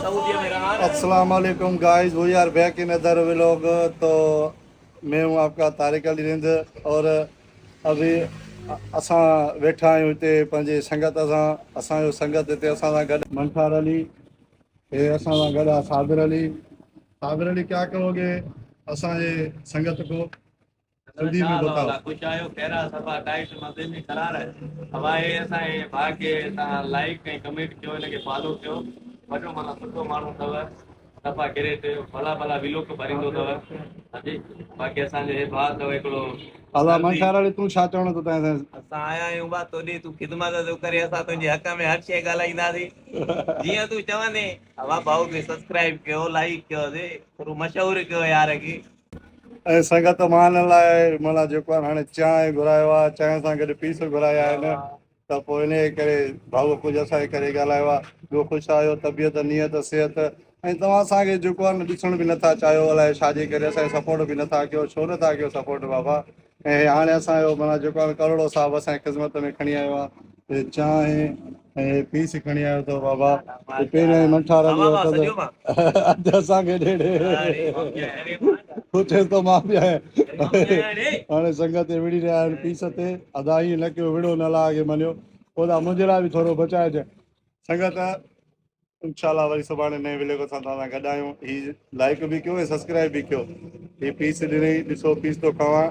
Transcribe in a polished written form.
अस्सलाम वालेकुम guys, we are back in other vlog. तो मैं हूँ आपका तारिक अली रिंद और अभी असां वेठा आहियूं हिते पंहिंजे संगत सां। असांजो संगत हिते असां सां गॾु मंठार अली, हे असां सां गॾु आहे साबिर अली। साबिर अली, क्या कहोगे असांजे संगत को? सिंधी में बताओ। कुछ आयो कहिड़ा सफ़ा टाइट मज़े में करार हवाए असांजे भाउ खे तव्हां लाइक ऐं कमेंट कयो, हिनखे फॉलो कयो। वॾो माना सुठो माण्हू अथव, सफ़ा ग्रेट, भला भला विलोक भरींदो अथव। हांजी, बाक़ी असांजे भाउ अथव हिकिड़ो। अला मंठार अली, तूं छा चवणो थो तव्हां सां? असां आया आहियूं बा तोॾे तूं ख़िदमत थो करे, असां तुंहिंजे हक़ में हर शइ ॻाल्हाईंदासीं जीअं तूं चवंदे। हवा भाऊ खे सब्सक्राइब कयो, लाइक कयोसीं, थोरो मशहूरु कयो यार खे। ऐं संगत मान लाइ माना जेको आहे हाणे चांहि घुरायो आहे, चांहि सां गॾु पीस घुराया आहिनि। त पोइ इन करे भाऊ कुझु असांजे करे ॻाल्हायो आहे। ॿियो ख़ुशि आहियो, तबियत, नियत, सिहत। ऐं तव्हां असांखे जेको आहे न ॾिसण बि नथा चाहियो, अलाए छाजे करे असांखे सपोर्ट बि नथा कयो, छो नथा कयो सपोर्ट बाबा? ऐं हाणे असांजो माना जेको आहे करोड़ो साहिबु असांजी ख़िदमत में खणी आयो आहे। चांहि ऐं पीस खणी आयो अथव बाबा। पहिरियों मंठार अली अधु असांखे ॾेढ पुछे थो, मां बि आहियां। हाणे संगत ते विड़ी रहिया आहिनि पीस ते। अदा ईअं न कयो, विड़ो न लागे मञियो। ओॾा मुंहिंजे लाइ बि थोरो बचाइजे संगत। इंशाल्लाह वरी सुभाणे नए विले सां तव्हां सां गॾु आहियूं। हीअ लाइक बि कयो ऐं सब्सक्राइब बि कयो। हीअ पीस ॾिनई, ॾिसो पीस थो खावां।